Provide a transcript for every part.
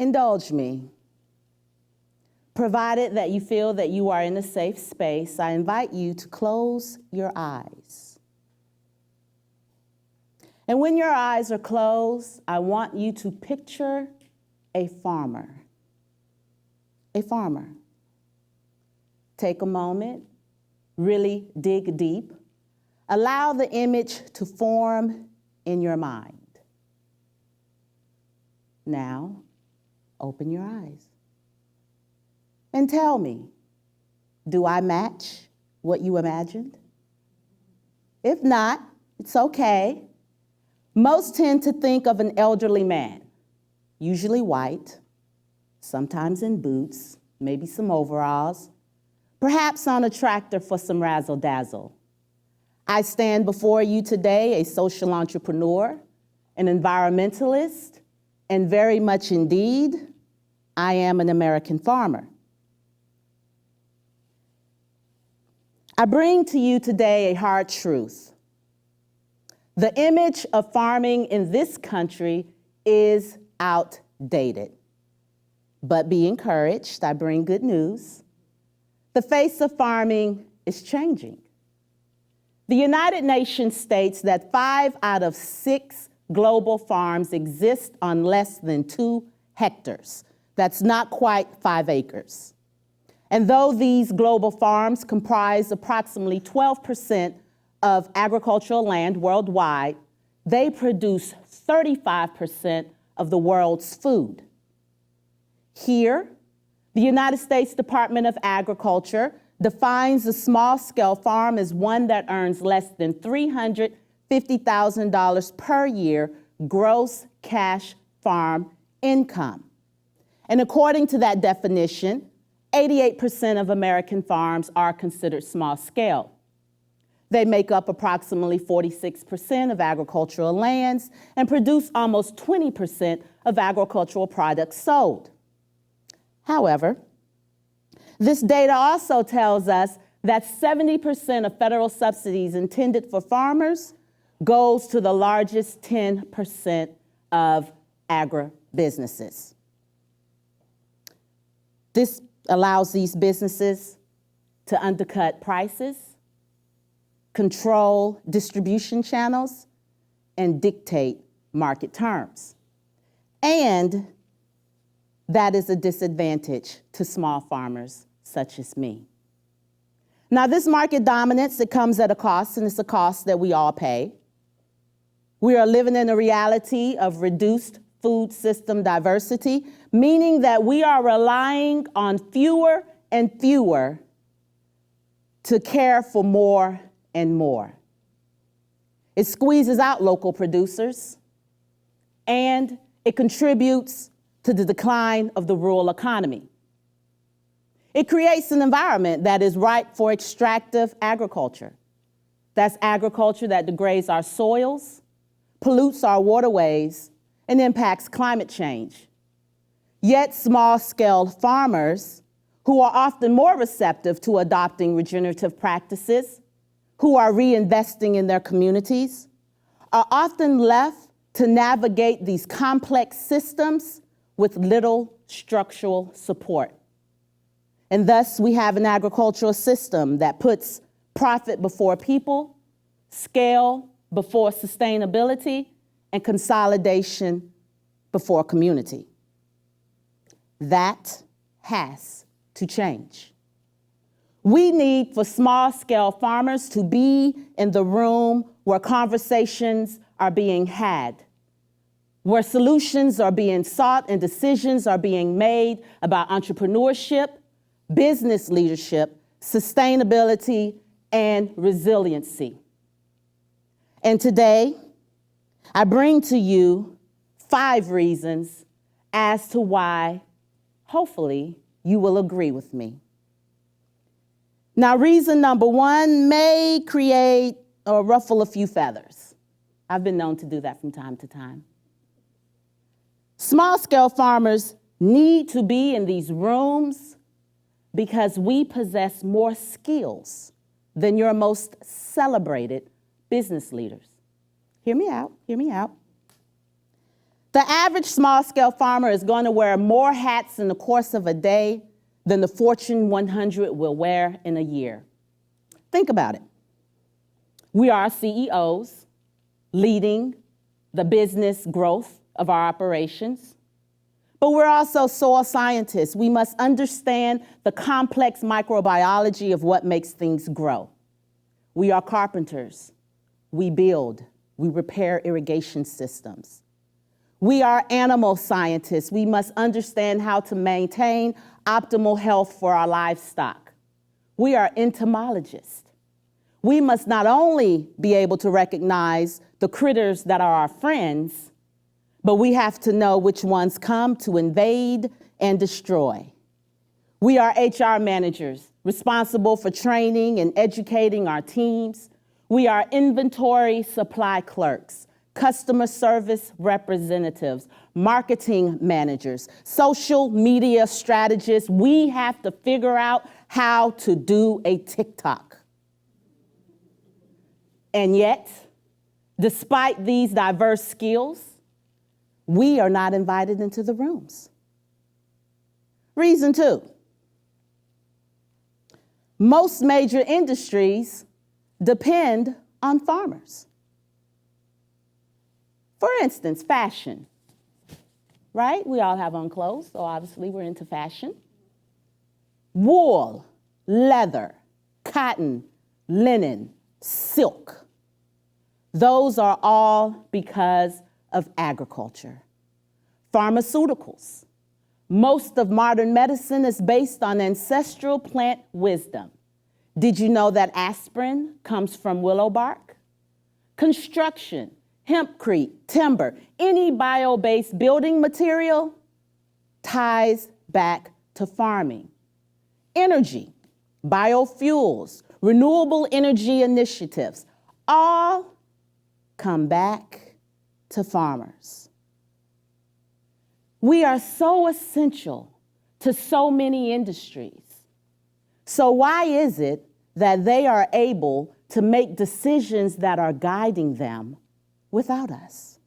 Indulge me. Provided that you feel that you are in a safe space, I invite you to close your eyes. And when your eyes are closed, I want you to picture a farmer. A farmer. Take a moment, really dig deep. Allow the image to form in your mind. Now, open your eyes. And tell me, do I match what you imagined? If not, it's okay. Most tend to think of an elderly man, usually white, sometimes in boots, maybe some overalls, perhaps on a tractor for some razzle-dazzle. I stand before you today a social entrepreneur, an environmentalist, and very much indeed, I am an American farmer. I bring to you today a hard truth. The image of farming in this country is outdated. But be encouraged, I bring good news. The face of farming is changing. The United Nations states that 5 out of 6 global farms exist on less than 2 hectares. That's not quite 5 acres. And though these global farms comprise approximately 12% of agricultural land worldwide, they produce 35% of the world's food. Here, the United States Department of Agriculture defines a small-scale farm as one that earns less than $350,000 per year gross cash farm income. And according to that definition, 88% of American farms are considered small-scale. They make up approximately 46% of agricultural lands and produce almost 20% of agricultural products sold. However, this data also tells us that 70% of federal subsidies intended for farmers goes to the largest 10% of agribusinesses. This allows these businesses to undercut prices, control distribution channels, and dictate market terms. And that is a disadvantage to small farmers such as me. Now, this market dominance, it comes at a cost, and it's a cost that we all pay. We are living in a reality of reduced food system diversity, meaning that we are relying on fewer and fewer to care for more and more. It squeezes out local producers, and it contributes to the decline of the rural economy. It creates an environment that is ripe for extractive agriculture. That's agriculture that degrades our soils, pollutes our waterways, and impacts climate change. Yet small-scale farmers, who are often more receptive to adopting regenerative practices, who are reinvesting in their communities, are often left to navigate these complex systems with little structural support. And thus, we have an agricultural system that puts profit before people, scale before sustainability, and consolidation before community. That has to change. We need for small-scale farmers to be in the room where conversations are being had, where solutions are being sought and decisions are being made about entrepreneurship, business leadership, sustainability, and resiliency. And today, I bring to you 5 reasons as to why, hopefully, you will agree with me. Now, reason number 1 may create or ruffle a few feathers. I've been known to do that from time to time. Small-scale farmers need to be in these rooms because we possess more skills than your most celebrated business leaders. Hear me out, hear me out. The average small-scale farmer is going to wear more hats in the course of a day than the Fortune 100 will wear in a year. Think about it. We are CEOs leading the business growth of our operations, but we're also soil scientists. We must understand the complex microbiology of what makes things grow. We are carpenters. We build. We repair irrigation systems. We are animal scientists. We must understand how to maintain optimal health for our livestock. We are entomologists. We must not only be able to recognize the critters that are our friends, but we have to know which ones come to invade and destroy. We are HR managers, responsible for training and educating our teams. We are inventory supply clerks, customer service representatives, marketing managers, social media strategists. We have to figure out how to do a TikTok. And yet, despite these diverse skills, we are not invited into the rooms. Reason 2. Most major industries depend on farmers. For instance, fashion, right? We all have on clothes, so obviously we're into fashion. Wool, leather, cotton, linen, silk. Those are all because of agriculture. Pharmaceuticals. Most of modern medicine is based on ancestral plant wisdom. Did you know that aspirin comes from willow bark? Construction, hempcrete, timber, any bio-based building material ties back to farming. Energy, biofuels, renewable energy initiatives, all come back to farmers. We are so essential to so many industries. So why is it that they are able to make decisions that are guiding them without us?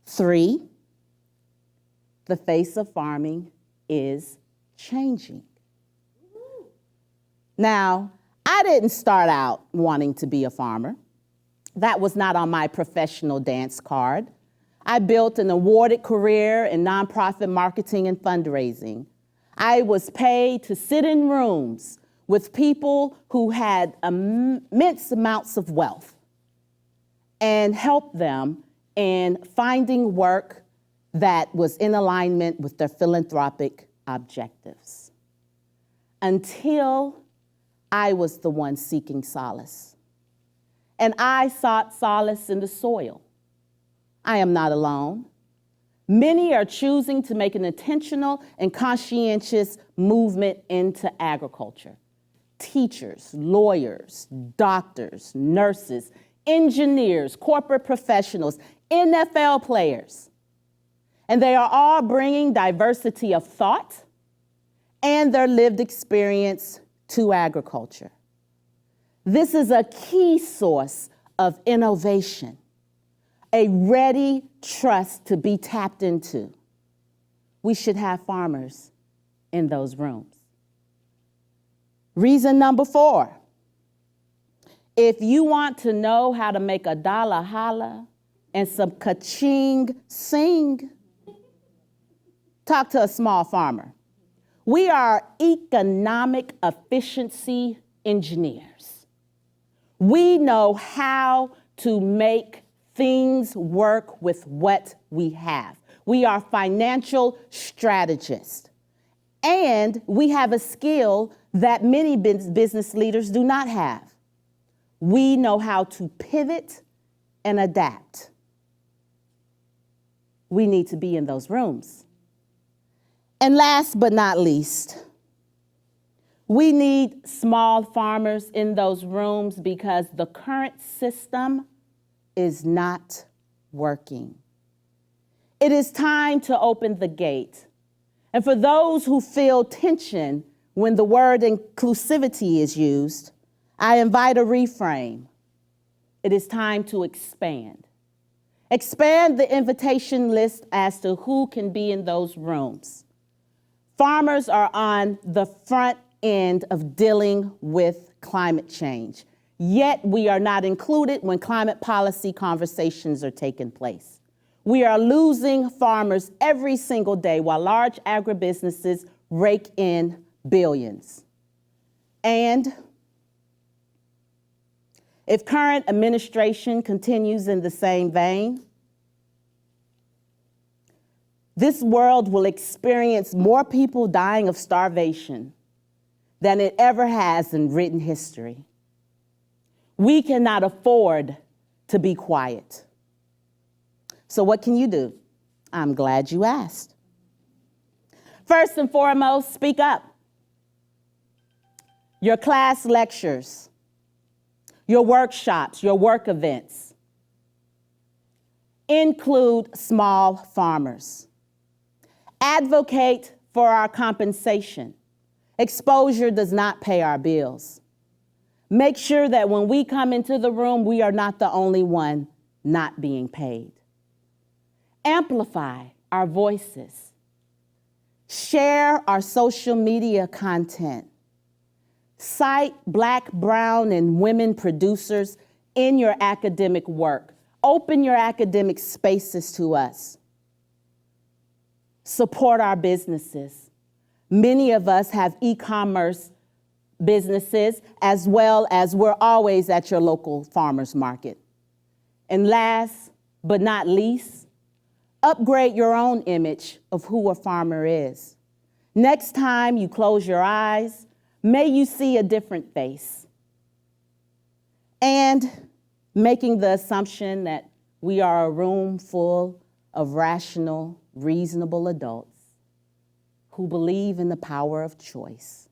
3, the face of farming is changing. Now, I didn't start out wanting to be a farmer. That was not on my professional dance card. I built an awarded career in nonprofit marketing and fundraising. I was paid to sit in rooms with people who had immense amounts of wealth and help them in finding work that was in alignment with their philanthropic objectives. Until I was the one seeking solace. And I sought solace in the soil. I am not alone. Many are choosing to make an intentional and conscientious movement into agriculture. Teachers, lawyers, doctors, nurses, engineers, corporate professionals, NFL players. And they are all bringing diversity of thought and their lived experience to agriculture. This is a key source of innovation, a ready trust to be tapped into. We should have farmers in those rooms. Reason number 4, if you want to know how to make a dollar holla and some ka-ching sing, talk to a small farmer. We are economic efficiency engineers. We know how to make things work with what we have. We are financial strategists. And we have a skill that many business leaders do not have. We know how to pivot and adapt. We need to be in those rooms. And last but not least, we need small farmers in those rooms because the current system is not working. It is time to open the gate. And for those who feel tension when the word inclusivity is used, I invite a reframe. It is time to expand. Expand the invitation list as to who can be in those rooms. Farmers are on the front end of dealing with climate change, yet we are not included when climate policy conversations are taking place. We are losing farmers every single day while large agribusinesses rake in billions. And if current administration continues in the same vein, this world will experience more people dying of starvation than it ever has in written history. We cannot afford to be quiet. So what can you do? I'm glad you asked. First and foremost, speak up. Your class lectures, your workshops, your work events include small farmers. Advocate for our compensation. Exposure does not pay our bills. Make sure that when we come into the room, we are not the only one not being paid. Amplify our voices. Share our social media content. Cite Black, brown, and women producers in your academic work. Open your academic spaces to us. Support our businesses. Many of us have e-commerce businesses, as well as we're always at your local farmers market. And last but not least, upgrade your own image of who a farmer is. Next time you close your eyes, may you see a different face. And making the assumption that we are a room full of rational, reasonable adults who believe in the power of choice.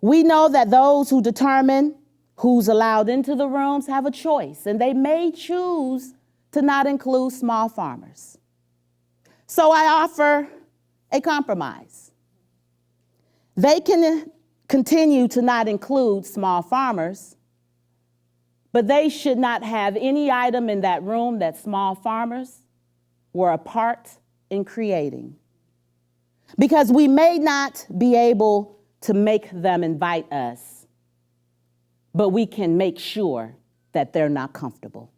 We know that those who determine who's allowed into the rooms have a choice, and they may choose to not include small farmers. So I offer a compromise. They can continue to not include small farmers, but they should not have any item in that room that small farmers were a part in creating. Because we may not be able to make them invite us, but we can make sure that they're not comfortable.